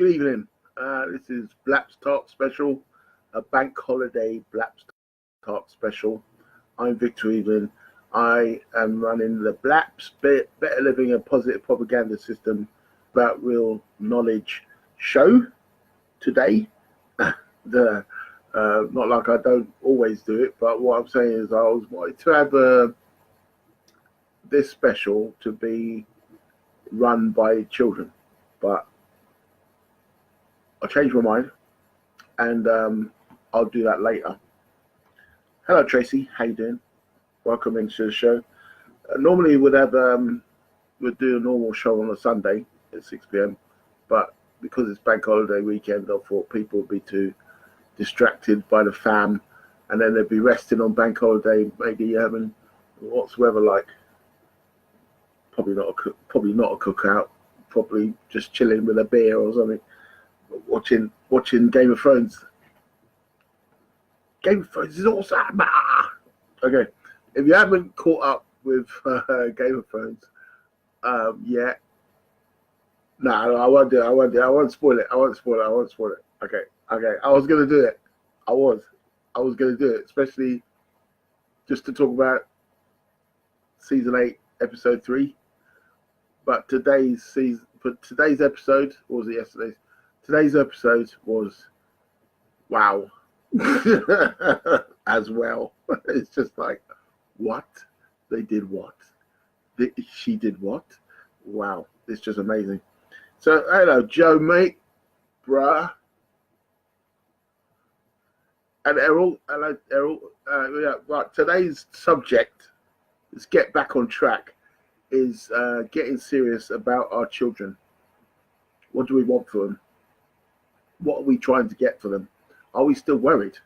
Good evening. This is BLAPPS TARK Special, a bank holiday BLAPPS TARK Special. I'm Victor Evelyn. I am running the BLAPPS Better Living and Positive Propaganda System about real knowledge show today. Not like I don't always do it, but what I'm saying is I was wanted to have this special to be run by children, but I changed my mind, and I'll do that later. Hello, Tracy. How you doing? Welcome into the show. Normally, we'd do a normal show on a Sunday at 6 p.m., but because it's bank holiday weekend, I thought people would be too distracted by the fam, and then they'd be resting on bank holiday, maybe having what's the weather like? Probably not a cookout. Probably just chilling with a beer or something. Watching Game of Thrones. Game of Thrones is awesome. Okay, if you haven't caught up with Game of Thrones yet, no, I won't do it. I won't spoil it. Okay. I was gonna do it. I was gonna do it, especially just to talk about season 8, episode 3. But today's episode, or was it yesterday's? Today's episode was wow. As well. It's just like, what? They did what? She did what? Wow. It's just amazing. So, hello, Joe, mate. Bruh. And Errol. Hello, Errol. Yeah, right. Today's subject, let's get back on track, is getting serious about our children. What do we want for them? What are we trying to get for them? Are we still worried?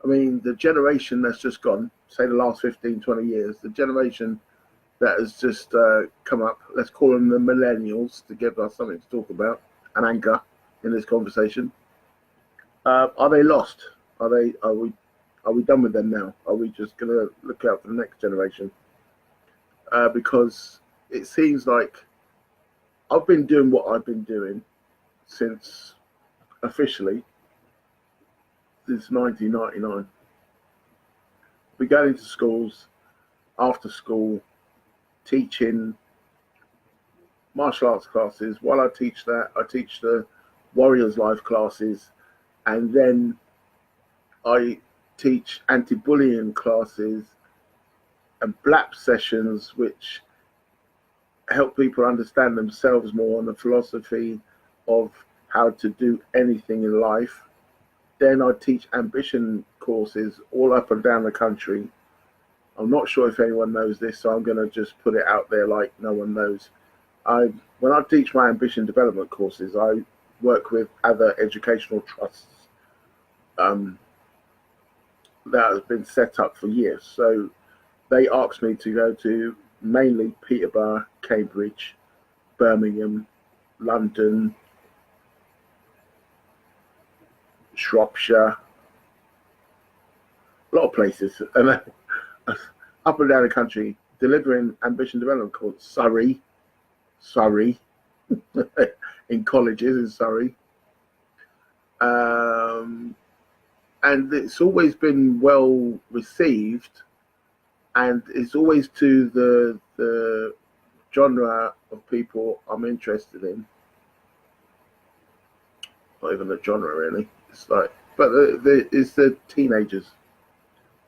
I mean, the generation that's just gone, say the last 15, 20 years, the generation that has just come up, let's call them the millennials to give us something to talk about and anchor in this conversation. Are they lost? Are we done with them now? Are we just going to look out for the next generation? Because it seems like I've been doing what I've been doing since officially since 1999. We go into schools, after school, teaching martial arts classes. While I teach that, I teach the Warriors Life classes, and then I teach anti-bullying classes and BLAPPS sessions, which help people understand themselves more and the philosophy of how to do anything in life. Then I teach ambition courses all up and down the country. I'm not sure if anyone knows this, so I'm going to just put it out there like no one knows. When I teach my ambition development courses, I work with other educational trusts that have been set up for years. So they ask me to go to mainly Peterborough, Cambridge, Birmingham, London, Shropshire, a lot of places, and up and down the country, delivering ambition development courses. Surrey, in colleges in Surrey, and it's always been well received, and it's always to the genre of people I'm interested in. Not even the genre really. It's like, but it's the teenagers,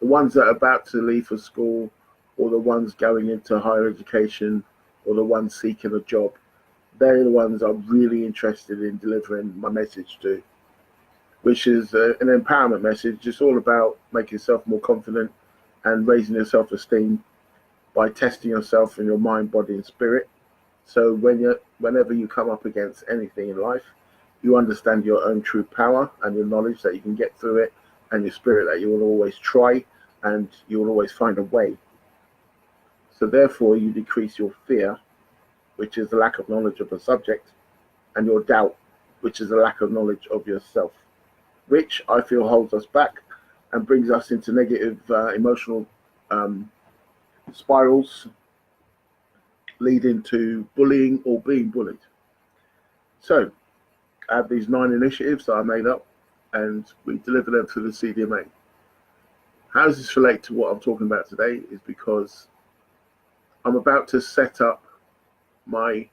the ones that are about to leave for school, or the ones going into higher education, or the ones seeking a job. They're the ones I'm really interested in delivering my message to, which is an empowerment message. It's all about making yourself more confident and raising your self-esteem by testing yourself in your mind, body, and spirit. So whenever you come up against anything in life, you understand your own true power and your knowledge that you can get through it, and your spirit that you will always try and you will always find a way. So therefore you decrease your fear, which is the lack of knowledge of a subject, and your doubt, which is the lack of knowledge of yourself, which I feel holds us back and brings us into negative emotional spirals, leading to bullying or being bullied. So have these 9 initiatives that I made up, and we deliver them through the CDMA. How does this relate to what I'm talking about today? Is because I'm about to set up my,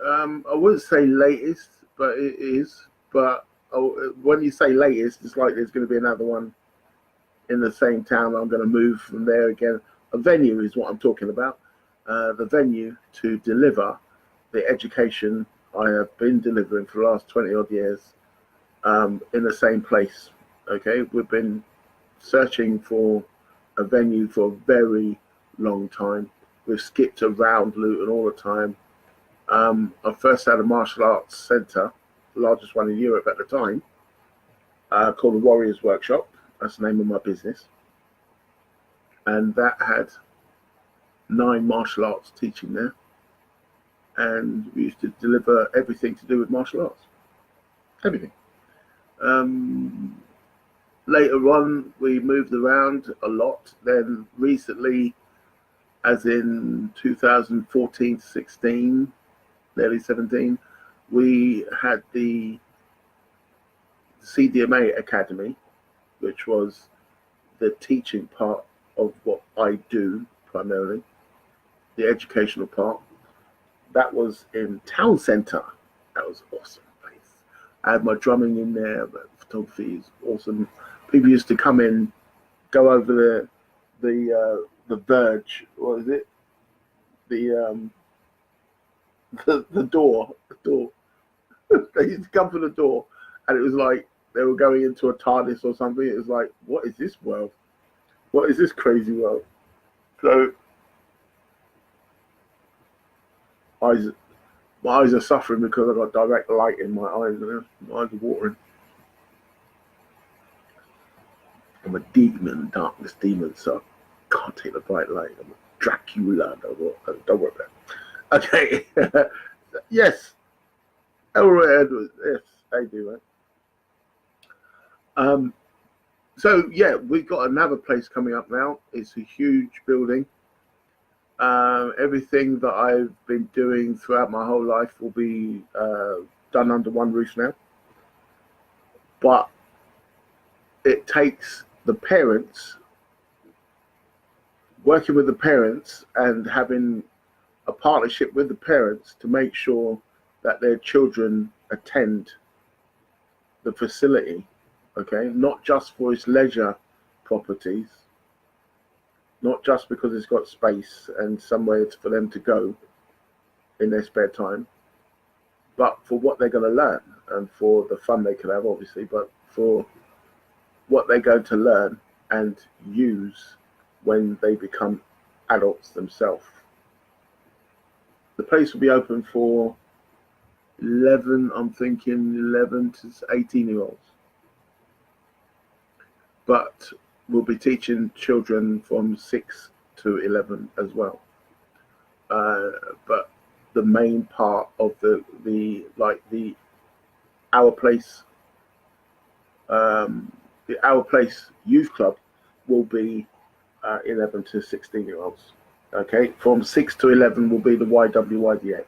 I wouldn't say latest, but it is. But when you say latest, it's like there's going to be another one in the same town. I'm going to move from there again. A venue is what I'm talking about. The venue to deliver the education I have been delivering for the last 20 odd years in the same place. Okay, we've been searching for a venue for a very long time. We've skipped around Luton all the time. I first had a martial arts centre, the largest one in Europe at the time, called the Warriors Workshop. That's the name of my business. And that had 9 martial arts teaching there. And we used to deliver everything to do with martial arts. Everything. Later on, we moved around a lot. Then recently, as in 2014 to 16, nearly 17, we had the CDMA Academy, which was the teaching part of what I do primarily, the educational part. That was in town centre. That was an awesome place. I had my drumming in there, but photography is awesome. People used to come in, go over the verge. What is it? The door. They used to come for the door, and it was like they were going into a TARDIS or something. It was like, what is this world? What is this crazy world? So my eyes are suffering because I've got direct light in my eyes. My eyes are watering. I'm a demon, darkness demon, so I can't take the bright light. I'm a Dracula. Don't worry about it. Okay. Yes. Elroy Edwards. Yes, I do, right? So yeah, we've got another place coming up now. It's a huge building. Everything that I've been doing throughout my whole life will be done under one roof now. But it takes the parents, working with the parents and having a partnership with the parents to make sure that their children attend the facility, okay? Not just for its leisure properties, not just because it's got space and somewhere for them to go in their spare time, but for what they're going to learn and for the fun they can have, obviously, but for what they're going to learn and use when they become adults themselves. The place will be open for 11 to 18-year-olds. But we'll be teaching children from 6 to 11 as well. But the main part of Our Place Youth Club will be 11 to 16-year-olds. Okay, from 6 to 11 will be the YWYDA.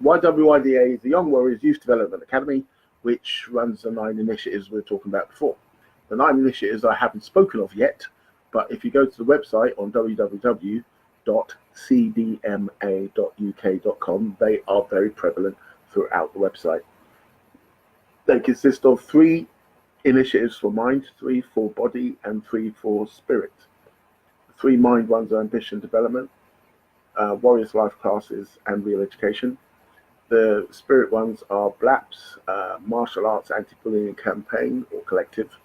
YWYDA is the Young Warriors Youth Development Academy, which runs the 9 initiatives we were talking about before. The 9 initiatives I haven't spoken of yet, but if you go to the website on www.cdma.uk.com, they are very prevalent throughout the website. They consist of 3 initiatives for mind, 3 for body, and 3 for spirit. 3 mind ones are ambition development, Warriors Life classes, and real education. The spirit ones are BLAPPS, martial arts anti-bullying campaign or collective,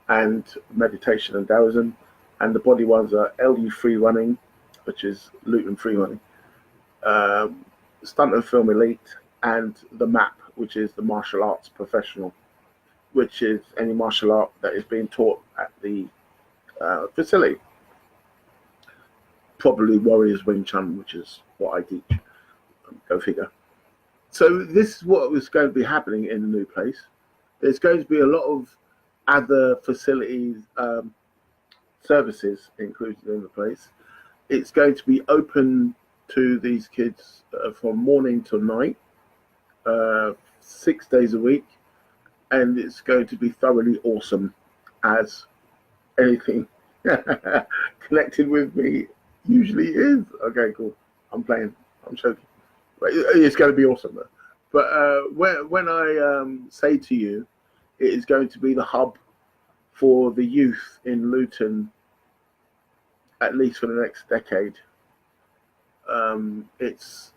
and meditation and Taoism. And the body ones are LU free running, which is Luton free running, stunt and film elite, and the MAP, which is the martial arts professional, which is any martial art that is being taught at the facility. Probably Warriors Wing Chun, which is what I teach. Go figure. So this is what was going to be happening in the new place. There's going to be a lot of other facilities, services included in the place. It's going to be open to these kids from morning to night, 6 days a week, and it's going to be thoroughly awesome, as anything connected with me usually is. Okay, cool. I'm playing. I'm joking. But it's going to be awesome, though. But when I say to you, it is going to be the hub for the youth in Luton, at least for the next decade. It's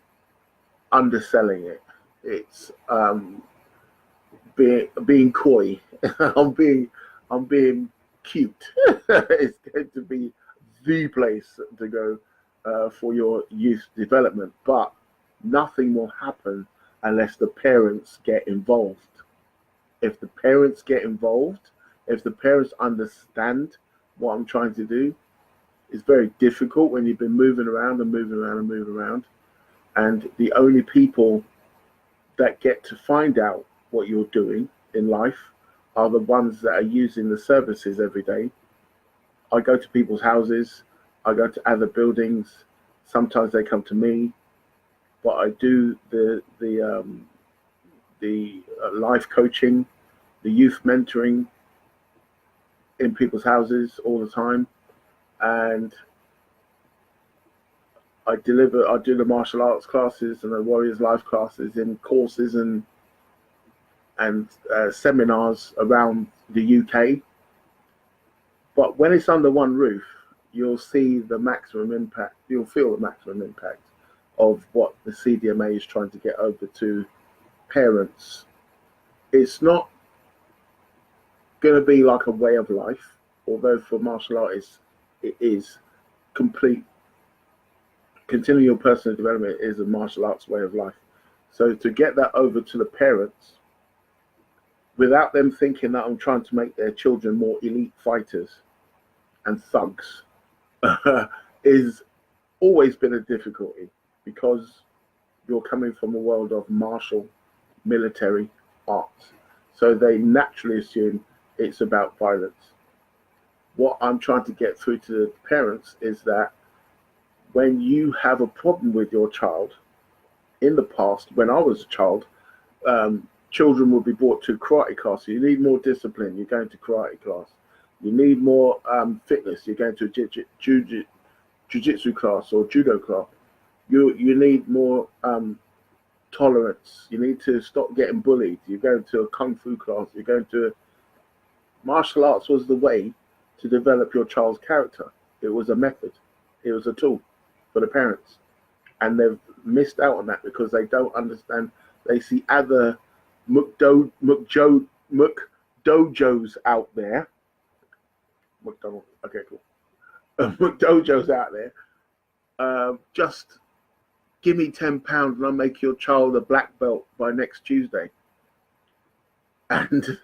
underselling it. It's being coy. I'm being cute. It's going to be the place to go for your youth development, but nothing will happen unless the parents get involved. If the parents get involved, if the parents understand what I'm trying to do, it's very difficult when you've been moving around and moving around and moving around, and the only people that get to find out what you're doing in life are the ones that are using the services every day. I go to people's houses, I go to other buildings, sometimes they come to me, but I do the life coaching, the youth mentoring in people's houses all the time, and I do the martial arts classes and the warriors life classes in courses and seminars around the UK. But when it's under one roof, you'll see the maximum impact. You'll feel the maximum impact of what the CDMA is trying to get over to parents. It's not going to be like a way of life, although for martial artists it is complete. Continuing your personal development is a martial arts way of life. So to get that over to the parents without them thinking that I'm trying to make their children more elite fighters and thugs is always been a difficulty, because you're coming from a world of martial military arts. So they naturally assume it's about violence. What I'm trying to get through to the parents is that when you have a problem with your child, in the past, when I was a child, children would be brought to karate class. So you need more discipline, you're going to karate class. You need more fitness, you're going to a jiu-jitsu class or judo class. You need more tolerance. You need to stop getting bullied. You're going to a kung fu class. You're going to martial arts was the way to develop your child's character. It was a method. It was a tool for the parents, and they've missed out on that because they don't understand. They see other dojos out there. McDonald. Okay, cool. Dojos out there. Just give me £10 and I'll make your child a black belt by next Tuesday. And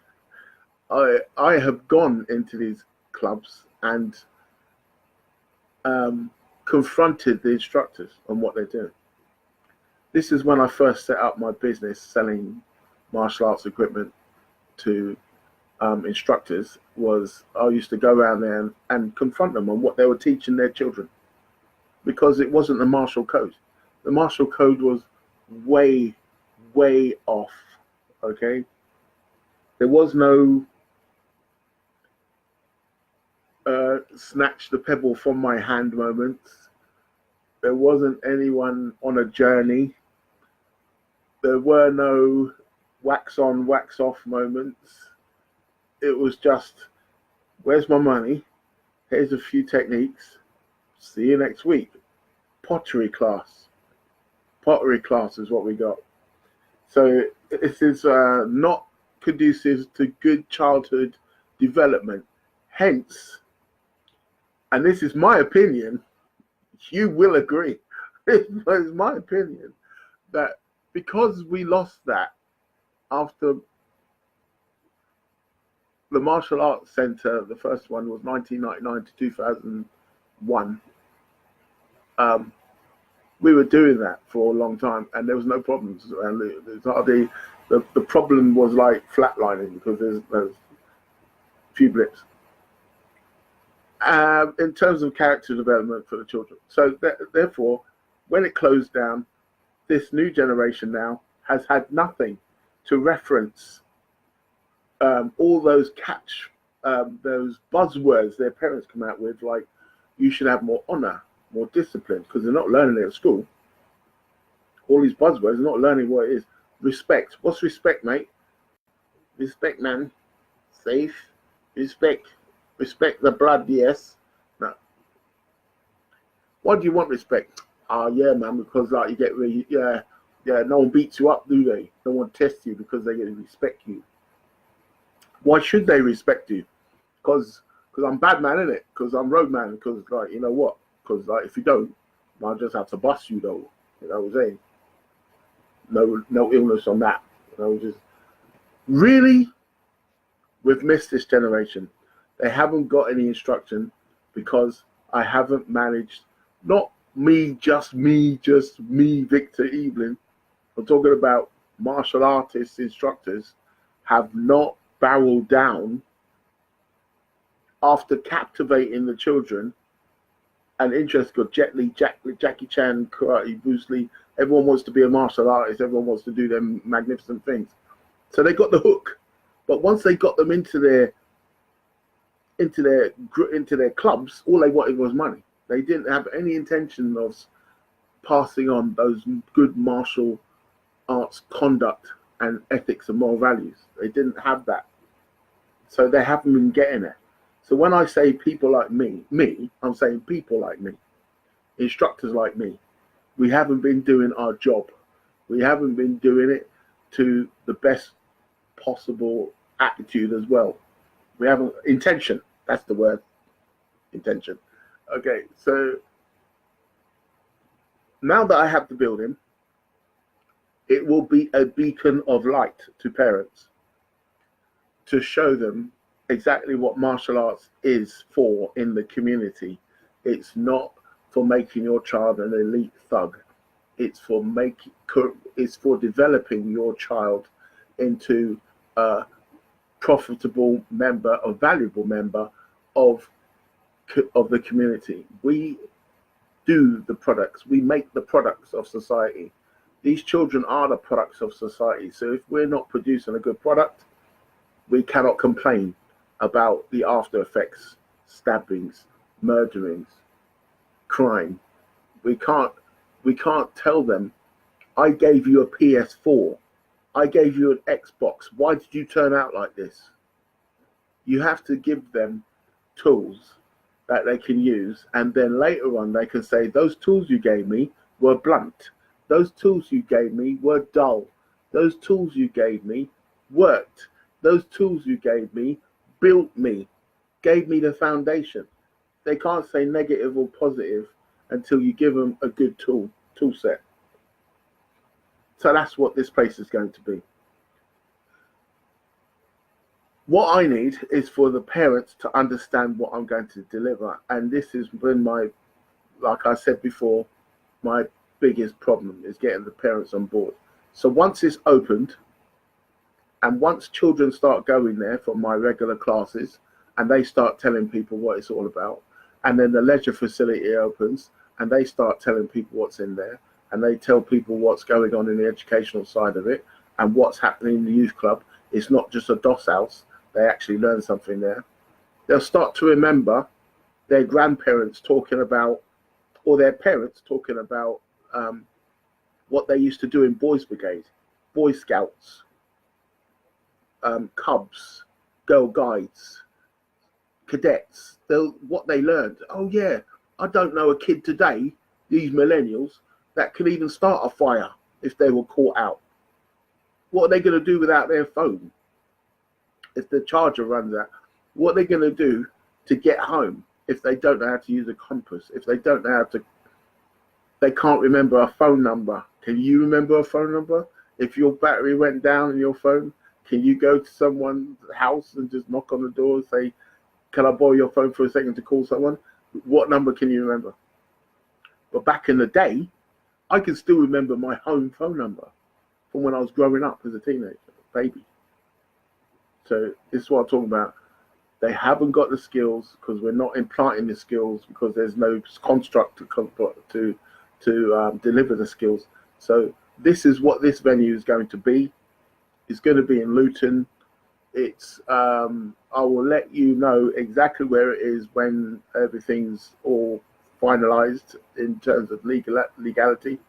I have gone into these clubs and confronted the instructors on what they're doing. This is when I first set up my business selling martial arts equipment to instructors. Was I used to go around there and confront them on what they were teaching their children, because it wasn't the martial code. The martial code was way off. Okay, there was no snatch the pebble from my hand moments. There wasn't anyone on a journey. There were no wax on, wax off moments. It was just, where's my money? Here's a few techniques. See you next week. Pottery class. Pottery class is what we got. So this is not conducive to good childhood development. Hence, and this is my opinion, you will agree, it's my opinion, that because we lost that after the Martial Arts Centre, the first one was 1999 to 2001, we were doing that for a long time and there was no problems. And the problem was like flatlining because there's a few blips. In terms of character development for the children. So therefore, when it closed down, this new generation now has had nothing. to reference all those those buzzwords their parents come out with, like you should have more honor, more discipline, because they're not learning it at school. All these buzzwords, they're not learning what it is. Respect. What's respect, mate? Respect, man. Safe. Respect. Respect the blood, yes. No. Why do you want respect? Yeah, man, because like you get really, yeah, no one beats you up, do they? No one tests you because they respect you. Why should they respect you? Because I'm bad man, innit? Because I'm road man. Because like, you know what? Because like if you don't, I'll just have to bust you though. You know what I'm saying? No illness on that. You know, just really, we've missed this generation. They haven't got any instruction because I haven't managed. Not me, just me, Victor Evelyn. I'm talking about martial artists, instructors have not barreled down after captivating the children and interest. Got Jet Li, Jackie Chan, karate, Bruce Lee. Everyone wants to be a martial artist. Everyone wants to do them magnificent things. So they got the hook. But once they got them into their clubs, all they wanted was money. They didn't have any intention of passing on those good martial arts conduct and ethics and moral values. They didn't have that. So they haven't been getting it. So when I say people like me, I'm saying people like me, instructors like me. We haven't been doing our job. We haven't been doing it to the best possible attitude as well. We haven't, intention, that's the word, intention. Okay, so now that I have the building, it will be a beacon of light to parents to show them exactly what martial arts is for in the community. It's not for making your child an elite thug. It's for developing your child into a profitable member, a valuable member of the community. We do the products. We make the products of society. These children are the products of society. So if we're not producing a good product, we cannot complain about the after effects, stabbings, murderings, crime. We can't tell them, I gave you a PS4, I gave you an Xbox, why did you turn out like this? You have to give them tools that they can use, and then later on they can say, those tools you gave me were blunt, those tools you gave me were dull, those tools you gave me worked, those tools you gave me built me, gave me the foundation. They can't say negative or positive until you give them a good tool set. So that's what this place is going to be. What I need is for the parents to understand what I'm going to deliver. And this has been my, like I said before, my biggest problem is getting the parents on board. So once it's opened, and once children start going there for my regular classes, and they start telling people what it's all about, and then the leisure facility opens, and they start telling people what's in there, and they tell people what's going on in the educational side of it, and what's happening in the youth club. It's not just a DOS house. They actually learn something there. They'll start to remember their grandparents talking about, or their parents talking about what they used to do in Boys Brigade, Boy Scouts, Cubs, Girl Guides, cadets. What they learned. Oh yeah, I don't know a kid today, these millennials, that could even start a fire if they were caught out. What are they going to do without their phone? If the charger runs out, what are they going to do to get home if they don't know how to use a compass? If they don't know how to, they can't remember a phone number. Can you remember a phone number? If your battery went down in your phone, can you go to someone's house and just knock on the door and say, can I borrow your phone for a second to call someone? What number can you remember? But back in the day, I can still remember my home phone number from when I was growing up as a teenager, baby. So this is what I'm talking about. They haven't got the skills because we're not implanting the skills because there's no construct to deliver the skills. So this is what this venue is going to be. It's going to be in Luton. It's I will let you know exactly where it is when everything's all finalized in terms of legality.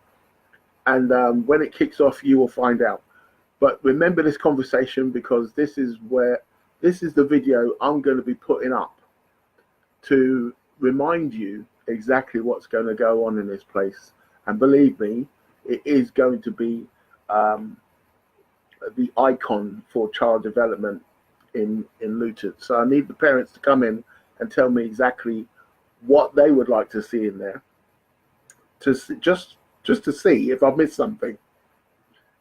And when it kicks off, you will find out. But remember this conversation, because this is the video I'm going to be putting up to remind you exactly what's going to go on in this place. And believe me, it is going to be the icon for child development in Luton. So I need the parents to come in and tell me exactly what they would like to see in there, to see, just to see if I've missed something,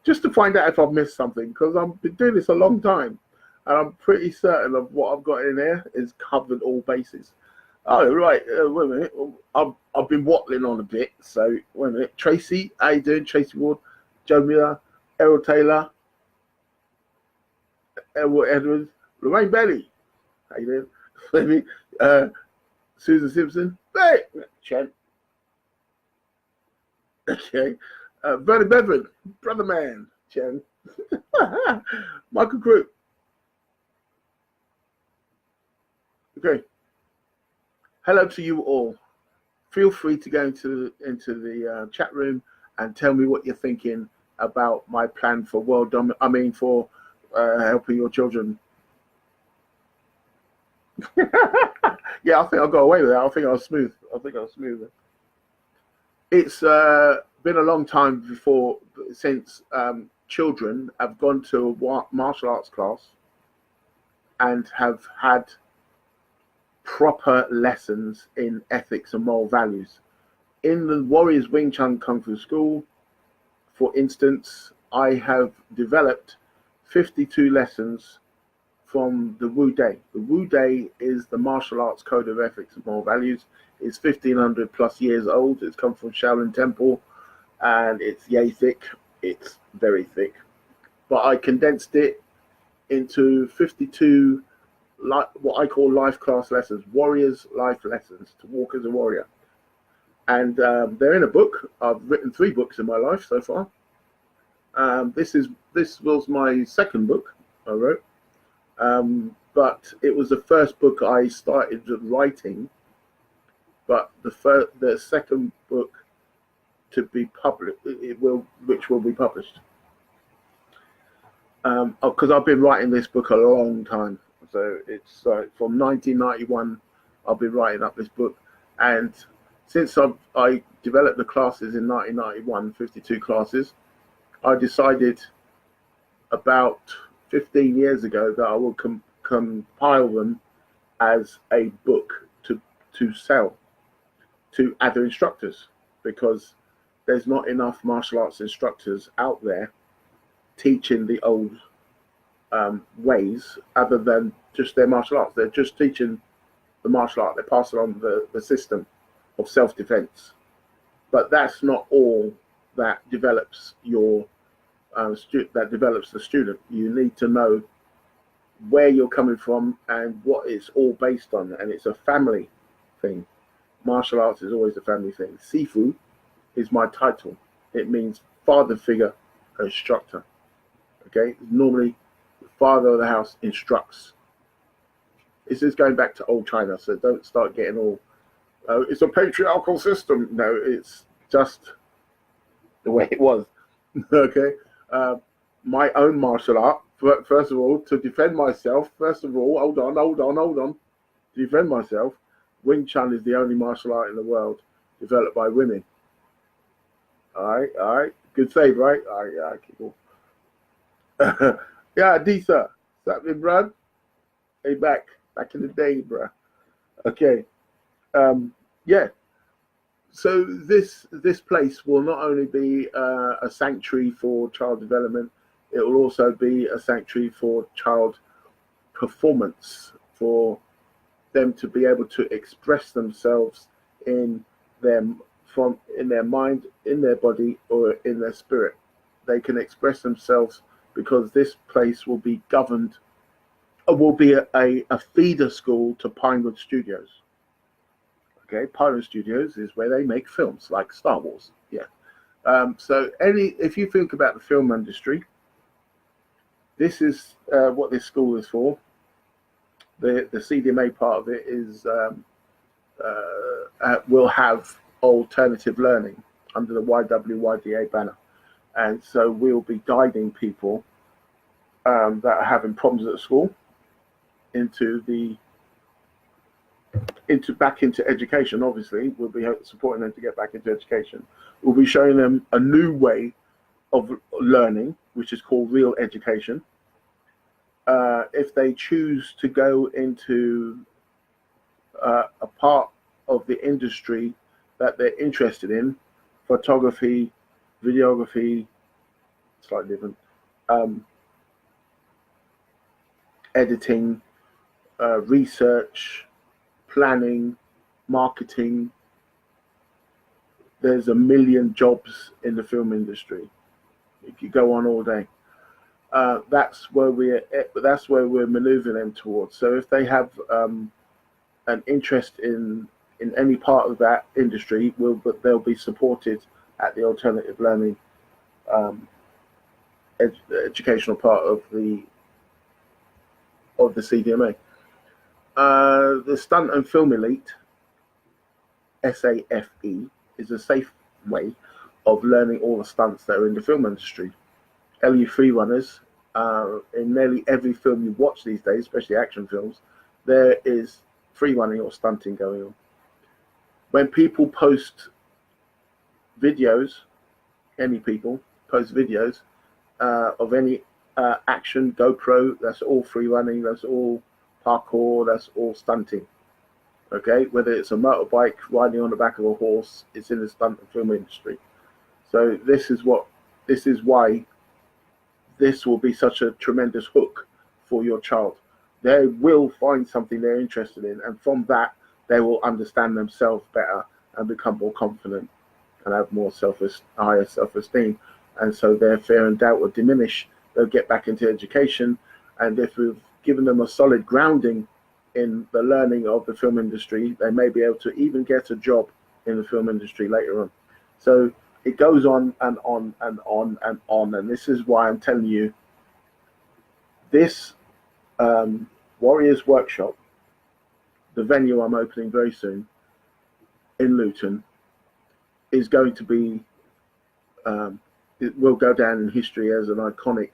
just to find out if I've missed something, because I've been doing this a long time, and I'm pretty certain of what I've got in there is covered all bases. Oh, right, wait a minute, I've been wattling on a bit, so wait a minute. Tracy, how you doing? Tracy Ward, Joe Miller, Errol Taylor, Edward Edwards, Lorraine Bailey, how you doing? Susan Simpson, hey, Chen. Okay, Bernie Bevan, brother man, Chen. Michael Crew. Okay. Hello to you all. Feel free to go into the chat room and tell me what you're thinking about my plan for for helping your children. Yeah, I think I got away with that. I think I was smooth. It's been a long time since children have gone to a martial arts class and have had proper lessons in ethics and moral values. In the Warriors Wing Chun Kung Fu School, for instance, I have developed 52 lessons from the Wu Dai. The Wu Dai is the martial arts code of ethics and moral values. It's 1,500 plus years old. It's come from Shaolin Temple, and it's yay thick. It's very thick. But I condensed it into 52 what I call life class lessons, warriors' life lessons to walk as a warrior. And they're in a book. I've written 3 books in my life so far. This was my second book I wrote, but it was the first book I started writing. But the second book to be published, which will be published, because I've been writing this book a long time. So it's from 1991, I've been writing up this book, and since I developed the classes in 1991, 52 classes, I decided about 15 years ago that I will compile them as a book to sell to other instructors, because there's not enough martial arts instructors out there teaching the old ways other than just their martial arts. They're just teaching the martial art. They're passing on the system of self-defense. But that's not all that develops the student. You need to know where you're coming from and what it's all based on. And it's a family thing. Martial arts is always a family thing. Sifu is my title. It means father figure instructor. Okay, normally the father of the house instructs. This is going back to old China, so don't start getting all, it's a patriarchal system. No, it's just the way it was. Okay, my own martial art, first of all, to defend myself, hold on, to defend myself, Wing Chun is the only martial art in the world developed by women. All right, good save, right? All right, yeah, keep on. Yeah, Disa, what's happening, bruh? Hey, back in the day, bruh. Okay, yeah. So this place will not only be a sanctuary for child development, it will also be a sanctuary for child performance, for them to be able to express themselves in their mind, in their body, or in their spirit. They can express themselves because this place will be governed, will be a feeder school to Pinewood Studios. Okay, Pinewood Studios is where they make films like Star Wars. Yeah. So if you think about the film industry, This is what this school is for. The CDMA part of it is will have alternative learning under the YWYDA banner, and so we'll be guiding people that are having problems at school back into education. Obviously, we'll be supporting them to get back into education. We'll be showing them a new way of learning, which is called real education. If they choose to go into a part of the industry that they're interested in, photography, videography, slightly different, editing, research, planning, marketing. There's a million jobs in the film industry. You could go on all day. That's where we're maneuvering them towards. So if they have an interest in any part of that industry, they'll be supported at the alternative learning educational part of the CDMA. The Stunt and Film Elite, SAFE, is a safe way of learning all the stunts that are in the film industry. LE free runners, in nearly every film you watch these days, especially action films, there is free running or stunting going on. When people post videos, any people post videos of any action, GoPro, that's all free running, that's all parkour, that's all stunting. Okay, whether it's a motorbike riding on the back of a horse, it's in the stunt and film industry. So this is why this will be such a tremendous hook for your child. They will find something they're interested in, and from that they will understand themselves better and become more confident and have more higher self-esteem, and so their fear and doubt will diminish. They'll get back into education, and if we've given them a solid grounding in the learning of the film industry, they may be able to even get a job in the film industry later on. So it goes on and on and on and on, and this is why I'm telling you, this Warriors Workshop, the venue I'm opening very soon in Luton, is going to be, it will go down in history as an iconic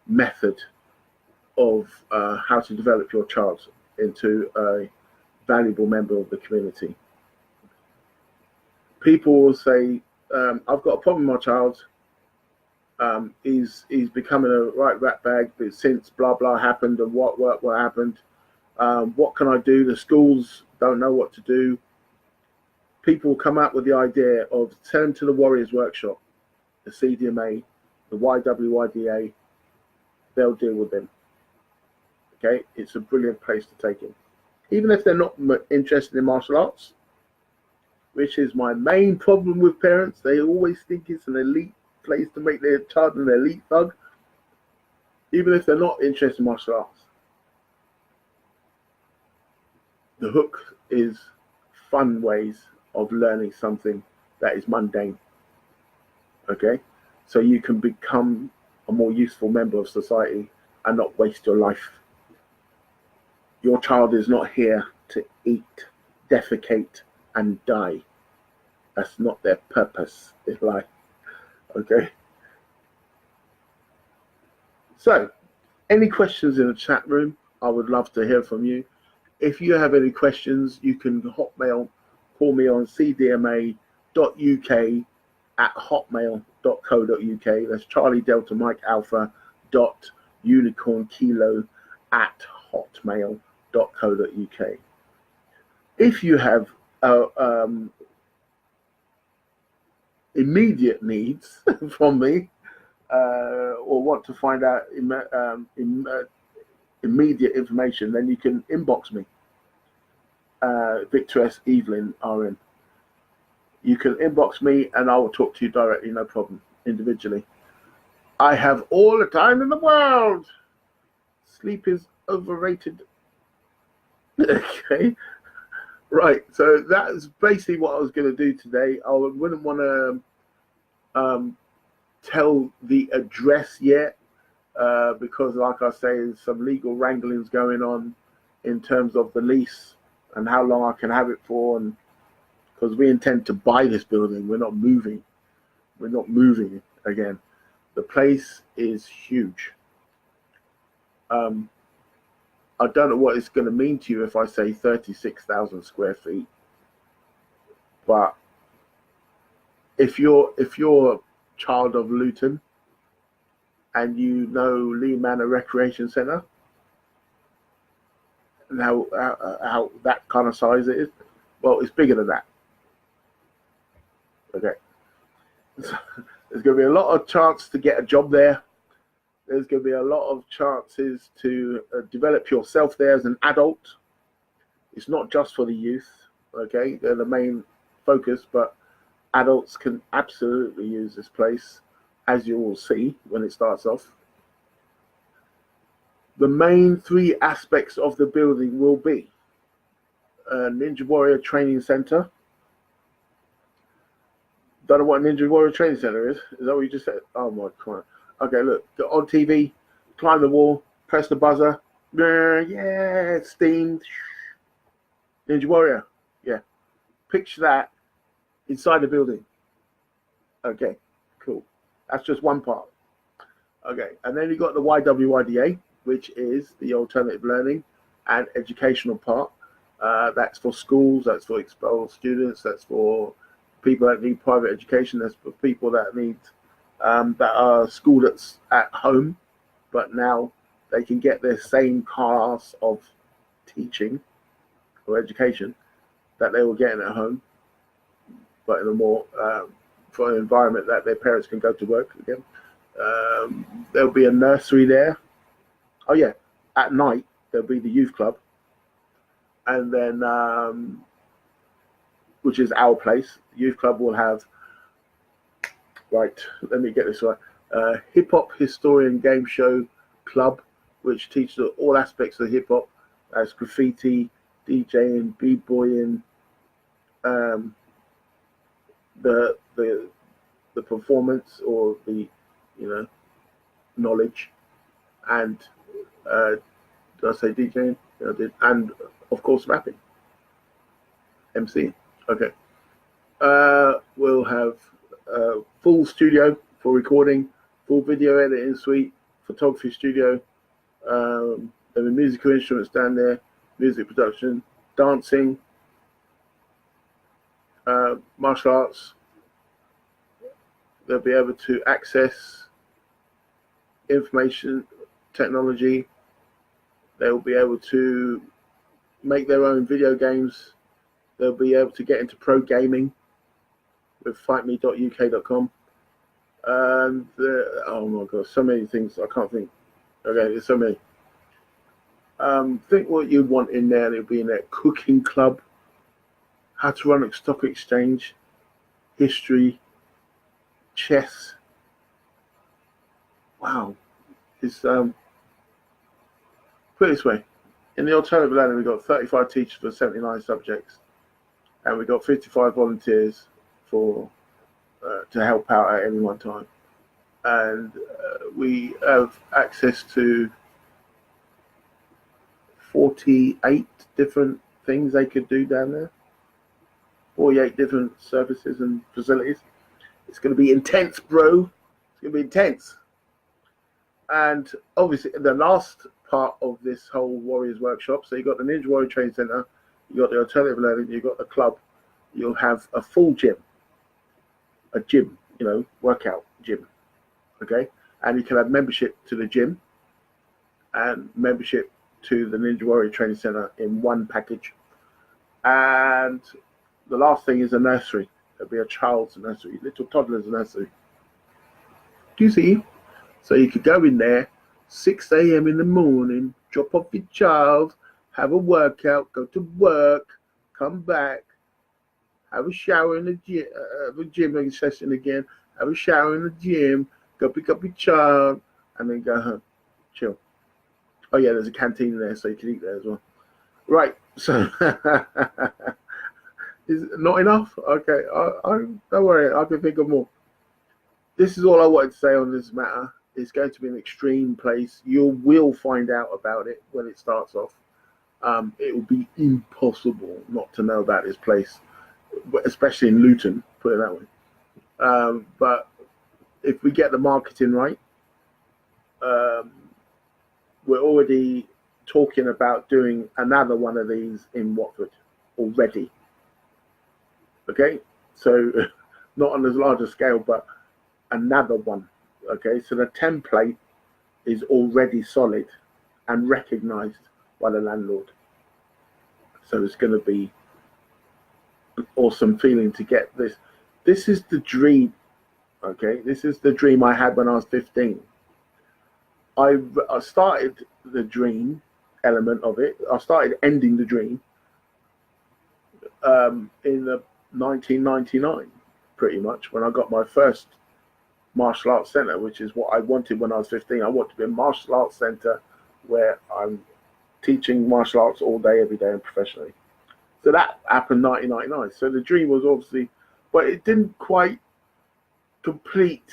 method of how to develop your child into a valuable member of the community. People will say, I've got a problem with my child. He's becoming a right rat bag, but since blah blah happened and what happened, what can I do? The schools don't know what to do. People will come up with the idea of send them to the Warriors Workshop, the CDMA, the YWYDA. They'll deal with them. Okay, it's a brilliant place to take him, even if they're not interested in martial arts, which is my main problem with parents. They always think it's an elite place to make their child an elite thug, even if they're not interested in martial arts. The hook is fun ways of learning something that is mundane. Okay, so you can become a more useful member of society and not waste your life. Your child is not here to eat, defecate, and die. That's not their purpose in life. Okay. So, any questions in the chat room? I would love to hear from you. If you have any questions, you can call me on cdma.uk@hotmail.co.uk. That's Charlie Delta Mike Alpha .unicorn kilo @hotmail.co.uk. If you have immediate needs from me, or want to find out immediate information, then you can inbox me, Victor S. Evelyn RN. You can inbox me and I will talk to you directly, no problem, individually. I have all the time in the world. Sleep is overrated. Okay. Right, so that's basically what I was going to do today. I wouldn't want to tell the address yet, because, like I say, there's some legal wranglings going on in terms of the lease and how long I can have it for, and because we intend to buy this building, we're not moving. We're not moving again. The place is huge. I don't know what it's going to mean to you if I say 36,000 square feet, but if you're a child of Luton and you know Lee Manor Recreation Centre and how that kind of size it is, well, it's bigger than that. Okay, there's going to be a lot of chance to get a job there. There's going to be a lot of chances to develop yourself there as an adult. It's not just for the youth, okay? They're the main focus, but adults can absolutely use this place, as you will see when it starts off. The main three aspects of the building will be a Ninja Warrior Training Center. Don't know what a Ninja Warrior Training Center is. Is that what you just said? Oh my God. Okay, look, get on TV, climb the wall, press the buzzer. Yeah, steamed. Ninja Warrior. Yeah. Picture that inside the building. Okay, cool. That's just one part. Okay, and then you got the YWYDA, which is the alternative learning and educational part. That's for schools, that's for expelled students, that's for people that need private education, that's for people that need that are schooled at home, but now they can get their same class of teaching or education that they were getting at home, but in a more for an environment that their parents can go to work again. There'll be a nursery there. Oh yeah, at night there'll be the youth club, and then which is our place. The youth club will have, right, let me get this right, hip hop historian game show club, which teaches all aspects of hip hop, as graffiti, DJing, b-boying, the performance or the knowledge, and did I say DJing? Yeah, I did, and of course rapping, MC. Okay. We'll have full studio for recording, full video editing suite, photography studio. There'll be musical instruments down there, music production, dancing, martial arts. They'll be able to access information technology. They'll be able to make their own video games. They'll be able to get into pro gaming with fightme.uk.com. And oh my God, so many things I can't think. Okay, there's so many. Think what you want in there. There'll be in there cooking club, how to run a stock exchange, history, chess. Wow, it's put it this way. In the alternative learning, we've got 35 teachers for 79 subjects, and we've got 55 volunteers for to help out at any one time. And we have access to 48 different things they could do down there, 48 different services and facilities. It's going to be intense, bro. It's going to be intense. And obviously, the last part of this whole Warriors workshop, so you got the Ninja Warrior Training Center, you got the alternative learning, you got the club, you'll have a full gym, workout gym, okay? And you can have membership to the gym and membership to the Ninja Warrior Training Center in one package. And the last thing is a nursery. There'll be a child's nursery, little toddler's nursery. Do you see? So you could go in there, 6 a.m. in the morning, drop off your child, have a workout, go to work, come back, have a shower in the gym, have a gym session again, have a shower in the gym, go pick up your child, and then go home, chill. Oh yeah, there's a canteen there, so you can eat there as well. Right, so is it not enough? Okay, I don't worry, I can think of more. This is all I wanted to say on this matter. It's going to be an extreme place. You will find out about it when it starts off. It will be impossible not to know about this place, especially in Luton, put it that way. But if we get the marketing right, we're already talking about doing another one of these in Watford already. Okay, so not on as large a scale, but another one. Okay, so the template is already solid and recognized by the landlord. So it's going to be an awesome feeling to get this. This is the dream. Okay, this is the dream I had when I was 15. I started the dream element of it. I started ending the dream in the 1999, pretty much, when I got my first martial arts center, which is what I wanted when I was 15. I wanted to be a martial arts center where I'm teaching martial arts all day, every day, and professionally. So that happened 1999. So the dream was obviously, but it didn't quite complete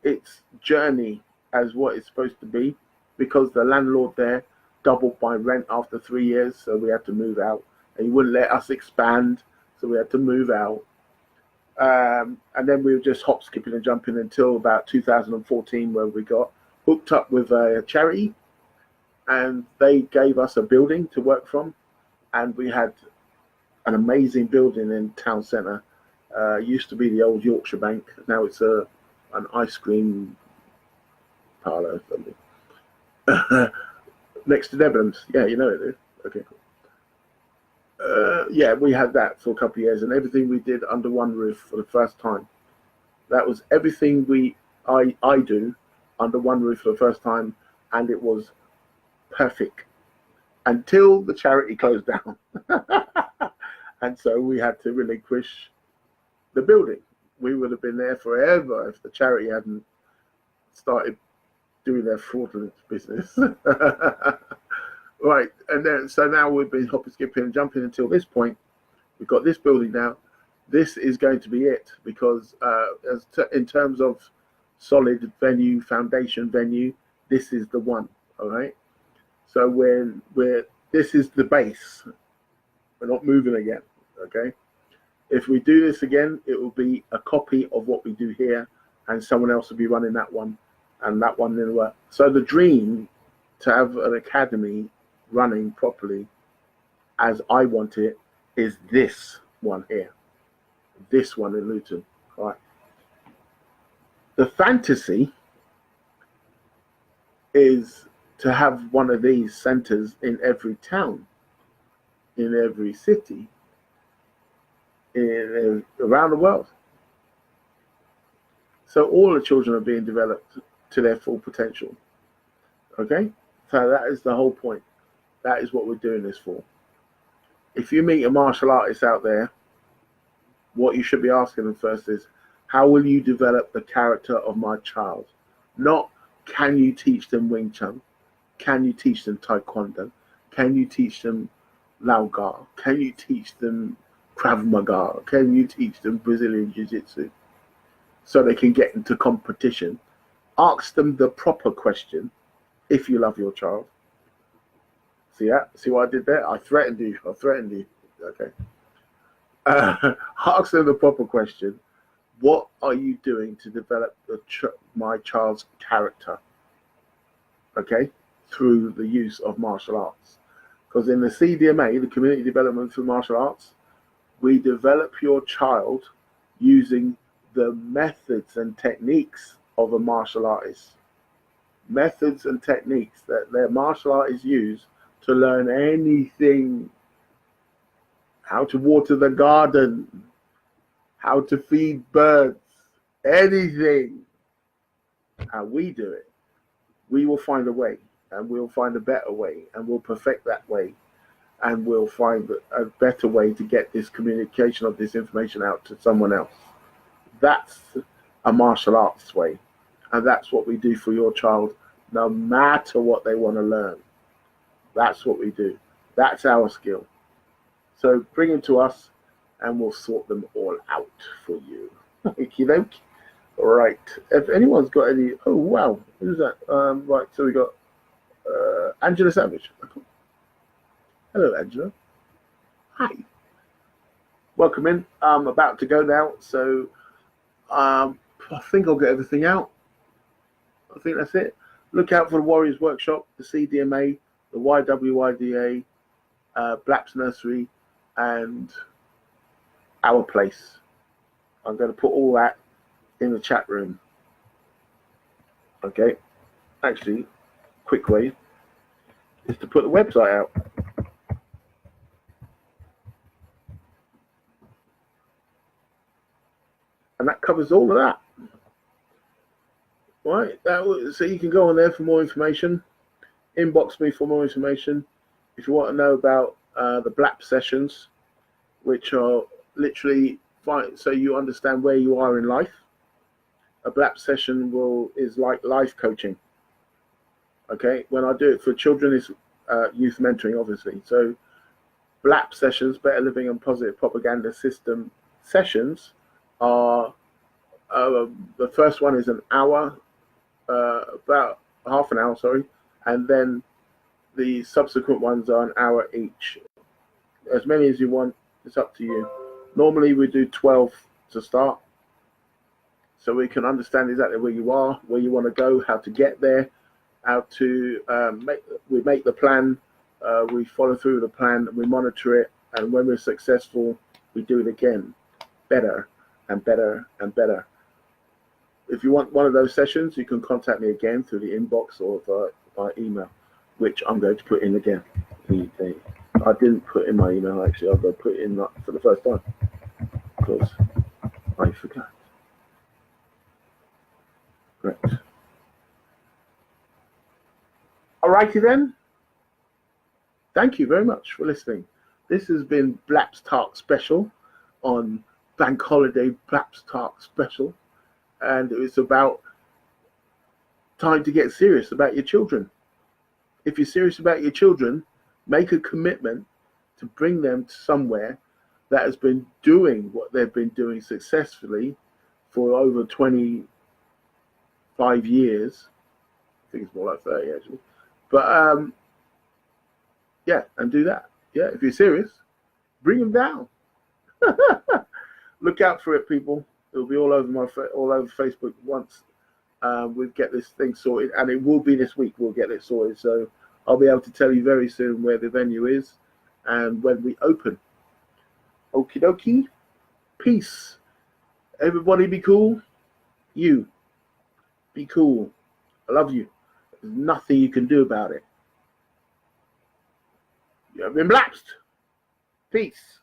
its journey as what it's supposed to be, because the landlord there doubled my rent after 3 years, so we had to move out, and he wouldn't let us expand, so we had to move out. And then we were just hop, skipping and jumping until about 2014, where we got hooked up with a charity, and they gave us a building to work from, and we had an amazing building in town centre. Used to be the old Yorkshire Bank. Now it's an ice cream parlour or something. Next to Debenhams. Yeah, you know it, dude. Okay, cool. Yeah, we had that for a couple of years, and everything we did under one roof for the first time. That was everything I do under one roof for the first time, and it was perfect until the charity closed down. And so we had to relinquish the building. We would have been there forever if the charity hadn't started doing their fraudulent business. Right, and then so now we've been hopping, skipping, and jumping until this point. We've got this building now. This is going to be it, because in terms of solid venue, foundation venue, this is the one. All right. So this is the base. We're not moving again. Okay. If we do this again, it will be a copy of what we do here, and someone else will be running that one, and that one in work. So the dream to have an academy running properly as I want it is this one here, this one in Luton. All right. The fantasy is to have one of these centers in every town, in every city, around the world. So all the children are being developed to their full potential. Okay? So that is the whole point. That is what we're doing this for. If you meet a martial artist out there, what you should be asking them first is, how will you develop the character of my child? Not, can you teach them Wing Chun? Can you teach them Taekwondo? Can you teach them Lao Ga? Can you teach them Krav Maga? Can you teach them Brazilian Jiu-Jitsu? So they can get into competition. Ask them the proper question if you love your child. See that? See what I did there? I threatened you. Okay. Ask them the proper question. What are you doing to develop my child's character? Okay? Through the use of martial arts. Because in the CDMA, the Community Development for Martial Arts, we develop your child using the methods and techniques of a martial artist. Methods and techniques that their martial artists use to learn anything. How to water the garden, how to feed birds, anything. How we do it. We will find a way, and we'll find a better way, and we'll perfect that way, and we'll find a better way to get this communication of this information out to someone else. That's a martial arts way, and that's what we do for your child, no matter what they want to learn. That's what we do. That's our skill. So bring them to us, and we'll sort them all out for you. Okie doke. Right. If anyone's got any, oh wow, who's that? Right. So we got Angela Savage. Hello, Angela. Hi. Welcome in. I'm about to go now, so I think I'll get everything out. I think that's it. Look out for the Warriors Workshop, the CDMA, the YWYDA, BLAPPS Nursery, and Our Place. I'm going to put all that in the chat room. Okay. Actually, quick way is to put the website out. And that covers all of that. Right, so you can go on there for more information. Inbox me for more information. If you want to know about the BLAPPS sessions, which are literally fine, so you understand where you are in life. A BLAPPS session is like life coaching. Okay, when I do it for children, it's youth mentoring, obviously. So BLAPPS sessions, Better Living and Positive Propaganda System sessions, are the first one is an hour, about half an hour, sorry, and then the subsequent ones are an hour each. As many as you want, it's up to you. Normally we do 12 to start, so we can understand exactly where you are, where you want to go, how to get there, how to make the plan, we follow through the plan, we monitor it, and when we're successful, we do it again, better and better and better. If you want one of those sessions, you can contact me again through the inbox or by email, which I'm going to put in again. I didn't put in my email, actually. I'm going to put it in for the first time because I forgot. Correct. Alrighty then. Thank you very much for listening. This has been BLAPPS TARK Special on Bank Holiday BLAPPS TARK Special. And it's about time to get serious about your children. If you're serious about your children, make a commitment to bring them to somewhere that has been doing what they've been doing successfully for over 25 years. I think it's more like 30 actually. But yeah, and do that. Yeah, if you're serious, bring them down. Look out for it, people. It'll be all over Facebook once we get this thing sorted, and it will be this week. We'll get it sorted, so I'll be able to tell you very soon where the venue is and when we open. Okie dokie. Peace. Everybody, be cool. You be cool. I love you. There's nothing you can do about it. You have been BLAPPSed. Peace.